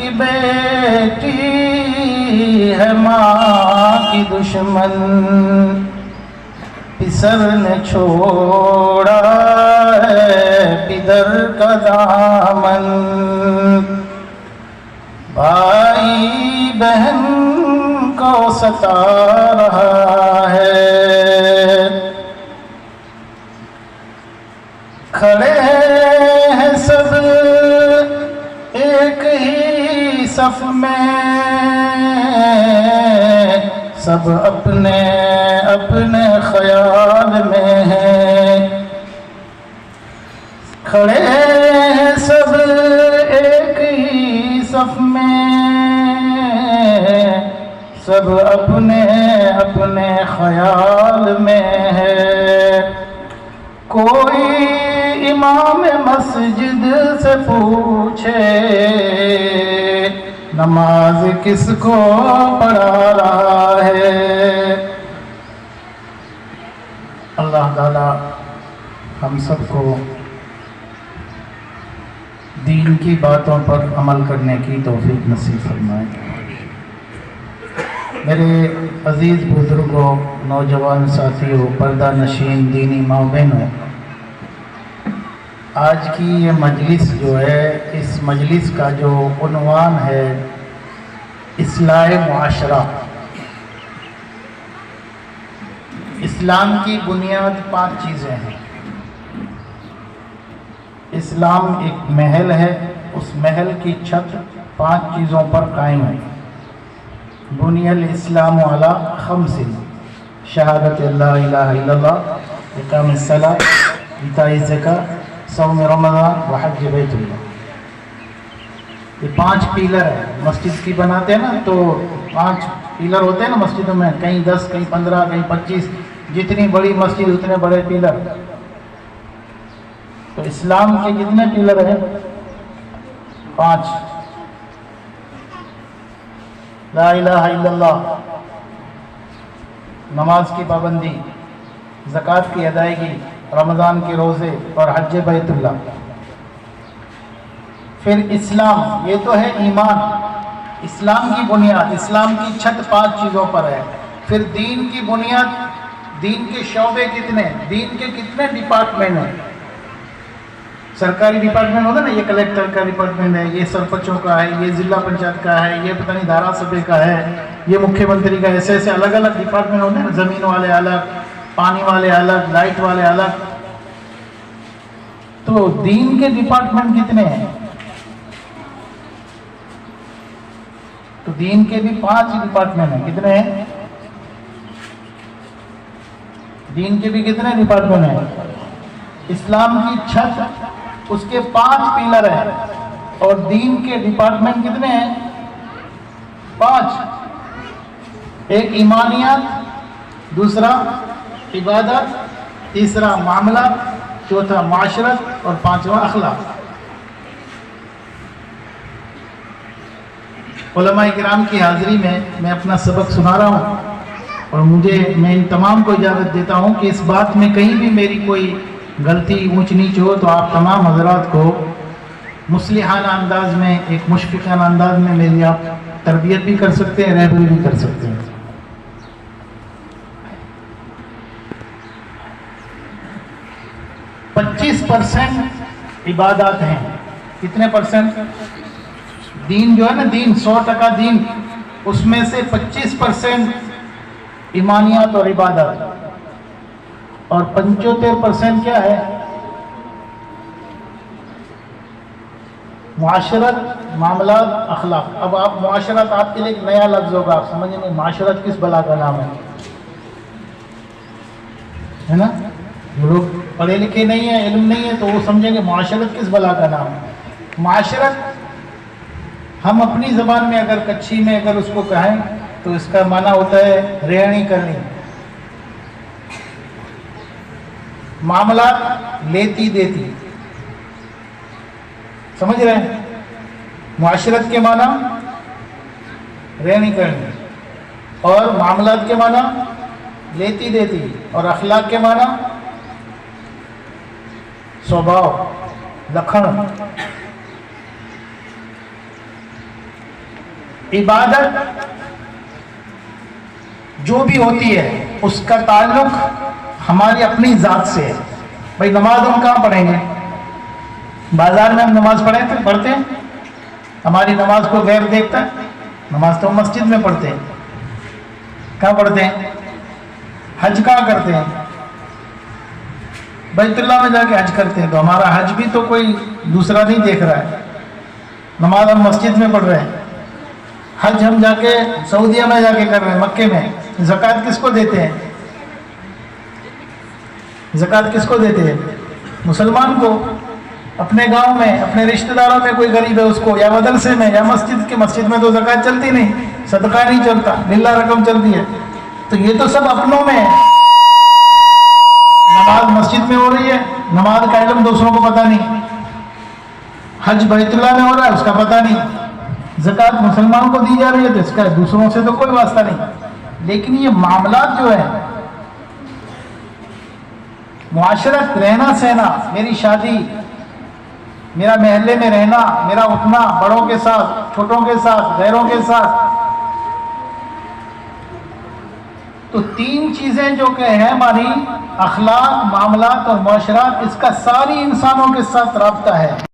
کی بیٹی ہے ماں کی دشمن، پسر نے چھوڑا ہے پدر کا دامن، بھائی بہن کو ستا رہا ہے، کھڑے ہیں سب ایک ہی صف میں، سب اپنے اپنے خیال میں ہیں، کھڑے ہیں سب ایک ہی صف میں، سب اپنے اپنے خیال میں ہے، کوئی امام مسجد سے پوچھے نماز کس کو پڑھا رہا ہے۔ اللہ تعالی ہم سب کو دین کی باتوں پر عمل کرنے کی توفیق نصیب فرمائے۔ میرے عزیز بزرگوں، نوجوان ساتھیوں، پردہ نشین دینی ماں بہنوں، آج کی یہ مجلس جو ہے، اس مجلس کا جو عنوان ہے اصلاح معاشرہ۔ اسلام کی بنیاد 5 چیزیں ہیں۔ اسلام ایک محل ہے، اس محل کی چھت 5 چیزوں پر قائم ہے۔ بنی الاسلام علی 5: شہادت لا الہ الا اللہ، اقام الصلاۃ، ایتاء الزکاۃ، صوم رمضان وحج بیت اللہ۔ یہ 5 پیلر ہیں۔ مسجد کی بناتے ہیں نا تو 5 پیلر ہوتے ہیں نا مسجدوں میں، کہیں 10، کہیں 15، کہیں 25، جتنی بڑی مسجد اتنے بڑے پیلر۔ تو اسلام کے کتنے پیلر ہیں؟ 5: لا الہ الا اللہ، نماز کی پابندی، زکوٰۃ کی ادائیگی، رمضان کے روزے اور حج بیت اللہ۔ پھر اسلام، یہ تو ہے ایمان، اسلام کی بنیاد، اسلام کی چھت 5 چیزوں پر ہے۔ پھر دین کی بنیاد، دین کے شعبے کتنے، دین کے کتنے ڈپارٹمنٹ ہیں۔ سرکاری ڈپارٹمنٹ ہوتا ہے نا، یہ کلیکٹر کا ڈپارٹمنٹ ہے، یہ سرپنچوں کا ہے، یہ ضلع پنچایت کا ہے، یہ پتہ نہیں دھارا سبھے کا ہے، یہ مکھیہ منتری کا، ایسے ایسے الگ الگ ڈپارٹمنٹ ہوتے ہیں نا، زمین والے الگ، پانی والے الگ، لائٹ والے الگ۔ تو دین کے ڈپارٹمنٹ کتنے ہیں؟ تو دین کے بھی 5 ڈپارٹمنٹ ہیں۔ کتنے ہیں؟ دین کے بھی کتنے ڈپارٹمنٹ ہیں؟ اسلام کی چھت، اس کے 5 پیلر ہیں، اور دین کے ڈپارٹمنٹ کتنے ہیں؟ 5۔ ایک ایمانیات، دوسرا عبادت، تیسرا معاملات، چوتھا معاشرت، اور 5واں اخلاق۔ علماء کرام کی حاضری میں اپنا سبق سنا رہا ہوں، اور میں ان تمام کو اجازت دیتا ہوں کہ اس بات میں کہیں بھی میری کوئی غلطی اونچ نیچ ہو تو آپ تمام حضرات کو مصلحانہ انداز میں، ایک مشفقانہ انداز میں میری آپ تربیت بھی کر سکتے ہیں، رہبری بھی کر سکتے ہیں۔ 25% عبادات ہیں۔ کتنے پرسنٹ؟ دین جو ہے نا، دین 100% دین، اس میں سے 25% ایمانیات اور عبادت، اور 75% کیا ہے؟ معاشرت، معاملات، اخلاق۔ اب آپ معاشرت، آپ کے لیے ایک نیا لفظ ہوگا، آپ سمجھیں گے معاشرت کس بلا کا نام ہے نا؟ جو لوگ پڑھے لکھے نہیں ہیں، علم نہیں ہے، تو وہ سمجھیں گے معاشرت کس بلا کا نام ہے۔ معاشرت ہم اپنی زبان میں اگر کچھی میں اگر اس کو کہیں تو اس کا معنی ہوتا ہے رہنی کرنی۔ معاملات لیتی دیتی، سمجھ رہے ہیں؟ معاشرت کے معنی رہنی کرنی، اور معاملات کے معنی لیتی دیتی، اور اخلاق کے معنی سوبھاؤ، لکھن۔ عبادت جو بھی ہوتی ہے اس کا تعلق ہماری اپنی ذات سے ہے. بھائی نماز ہم کہاں پڑھیں گے؟ بازار میں ہم نماز پڑھتے ہیں؟ ہماری نماز کو غیر دیکھتا ہے؟ نماز تو ہم مسجد میں پڑھتے ہیں. کہاں پڑھتے ہیں؟ حج کہاں کرتے ہیں؟ بیت اللہ میں جا کے حج کرتے ہیں. تو ہمارا حج بھی تو کوئی دوسرا نہیں دیکھ رہا ہے. نماز ہم مسجد میں پڑھ رہے ہیں. حج ہم جا کے سعودیہ میں جا کے کر رہے ہیں، مکے میں. زکوٰۃ کس کو دیتے ہیں؟ زکوٰۃ کس کو دیتے ہیں؟ مسلمان کو. اپنے گاؤں میں اپنے رشتہ داروں میں کوئی غریب ہے اس کو، یا مدرسے میں یا مسجد میں تو زکوٰۃ چلتی نہیں، صدقہ نہیں چلتا، للہ رقم چلتی ہے. تو یہ تو سب اپنوں میں ہے. نماز مسجد میں ہو رہی ہے، نماز کا علم دوسروں کو پتہ نہیں. حج بیت اللہ میں ہو رہا ہے، اس کا پتہ نہیں. زکوٰۃ مسلمان کو دی جا رہی ہے تو اس کا دوسروں سے تو کوئی واسطہ نہیں. لیکن یہ معاملات جو ہے، معاشرت، رہنا سہنا، میری شادی، میرا محلے میں رہنا، میرا اٹھنا بڑوں کے ساتھ، چھوٹوں کے ساتھ، غیروں کے ساتھ، تو تین چیزیں جو کہ ہیں ہماری اخلاق، معاملات اور معاشرات، اس کا ساری انسانوں کے ساتھ رابطہ ہے.